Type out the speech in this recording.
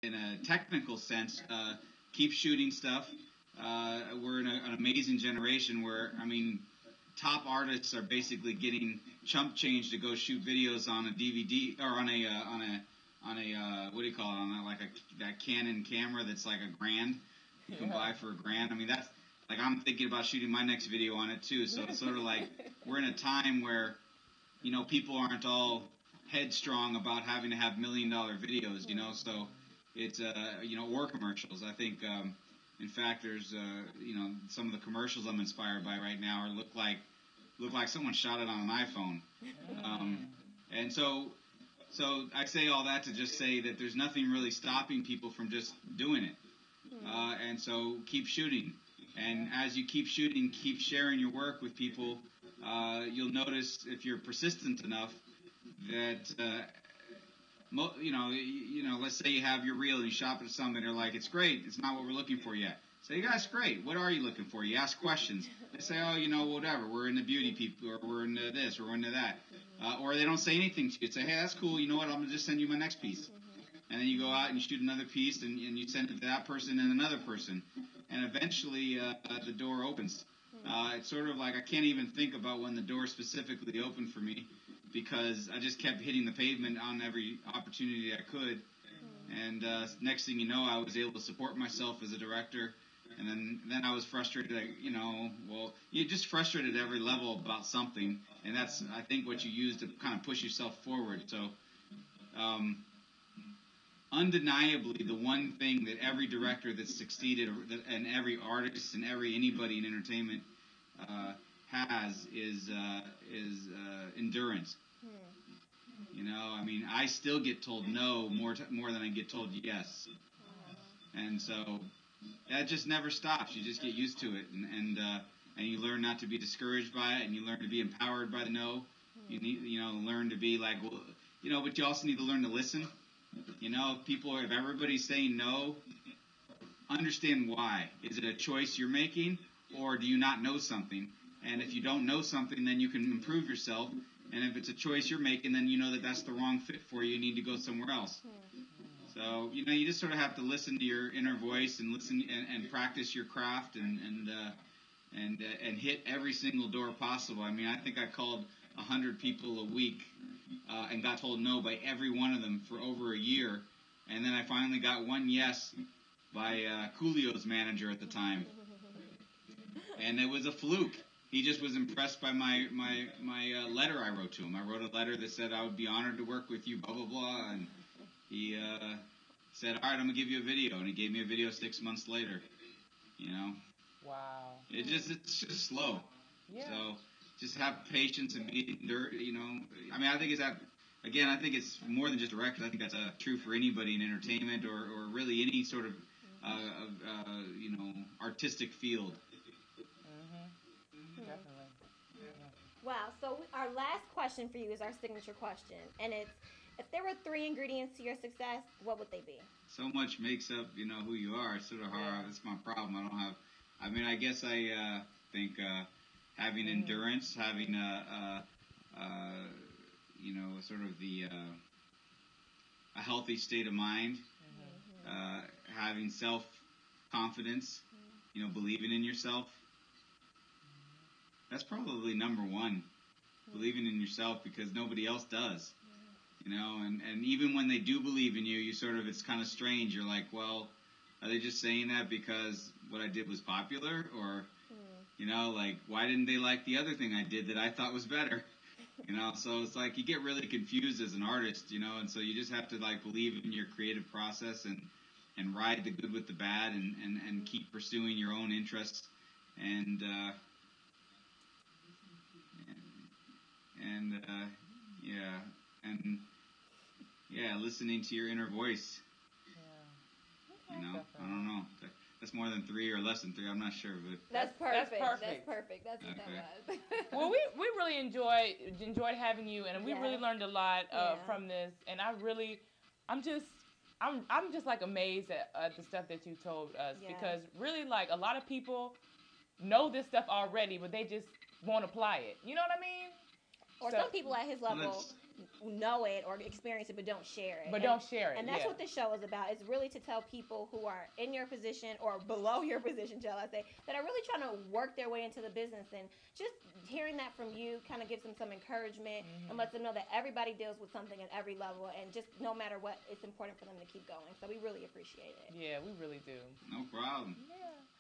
in a technical sense, keep shooting stuff. We're in an amazing generation where, I mean, top artists are basically getting chump change to go shoot videos on a DVD or on a what do you call it, on like that Canon camera that's like $1,000 you can buy for $1,000. I mean, that's like, I'm thinking about shooting my next video on it too. So it's sort of like we're in a time where, people aren't all headstrong about having to have $1 million videos, so it's war commercials. I think in fact there's some of the commercials I'm inspired by right now look like someone shot it on an iPhone. And so I say all that to just say that there's nothing really stopping people from just doing it. And so keep shooting. And as you keep shooting, keep sharing your work with people. You'll notice, if you're persistent enough, that let's say you have your reel and you shop at something, they're like, it's great, it's not what we're looking for yet. Say, yeah, it's great. What are you looking for? You ask questions. They say, oh, whatever. We're into beauty people, or we're into this, or we're into that. Or they don't say anything to you. Say, hey, that's cool. You know what? I'm going to just send you my next piece. And then you go out and you shoot another piece, and you send it to that person and another person. And eventually the door opens. It's sort of like, I can't even think about when the door specifically opened for me, because I just kept hitting the pavement on every opportunity I could. And next thing you know, I was able to support myself as a director. And then I was frustrated, you're just frustrated at every level about something. And that's, I think, what you use to kind of push yourself forward. So undeniably, the one thing that every director that's succeeded, and every artist and anybody in entertainment has is endurance. I mean, I still get told no more than I get told yes, and so that just never stops. You just get used to it, and you learn not to be discouraged by it, and you learn to be empowered by the no. You need, learn to be like, well, but you also need to learn to listen. If everybody's saying no, understand why. Is it a choice you're making, or do you not know something? And if you don't know something, then you can improve yourself. And if it's a choice you're making, then you know that that's the wrong fit for you. You need to go somewhere else. So, you just sort of have to listen to your inner voice and listen and practice your craft and hit every single door possible. I mean, I think I called 100 people a week and got told no by every one of them for over a year. And then I finally got one yes by Coolio's manager at the time. And it was a fluke. He just was impressed by my letter I wrote to him. I wrote a letter that said I would be honored to work with you, blah, blah, blah. And he said, all right, I'm going to give you a video. And he gave me a video 6 months later. Wow. It's just slow. Yeah. So just have patience and be, I mean, I think I think it's more than just directors. I think that's true for anybody in entertainment or really any sort of, artistic field. Definitely. Yeah. Wow. So our last question for you is our signature question, and it's: if there were 3 ingredients to your success, what would they be? So much makes up, who you are. It's sort of hard. It's my problem. I don't have. I mean, I guess I think having endurance, having sort of a healthy state of mind, having self confidence, believing in yourself. That's probably number one, believing in yourself, because nobody else does. And even when they do believe in you, it's kind of strange. You're like, well, are they just saying that because what I did was popular? Or, like, why didn't they like the other thing I did that I thought was better? So it's like you get really confused as an artist, and so you just have to, like, believe in your creative process and ride the good with the bad and keep pursuing your own interests and listening to your inner voice. Yeah. I don't know. That's more than 3 or less than 3. I'm not sure, but That's perfect. That's perfect. That's what that was. Well, we really enjoyed having you, and we really learned a lot from this. And I'm just like amazed at the stuff that you told us, because really, like, a lot of people know this stuff already, but they just won't apply it. You know what I mean? Or some people at his level know it or experience it, but don't share it. And that's what this show is about. It's really to tell people who are in your position or below your position, shall I say, that are really trying to work their way into the business. And just hearing that from you kind of gives them some encouragement and lets them know that everybody deals with something at every level, and just no matter what, it's important for them to keep going. So we really appreciate it. Yeah, we really do. No problem. Yeah.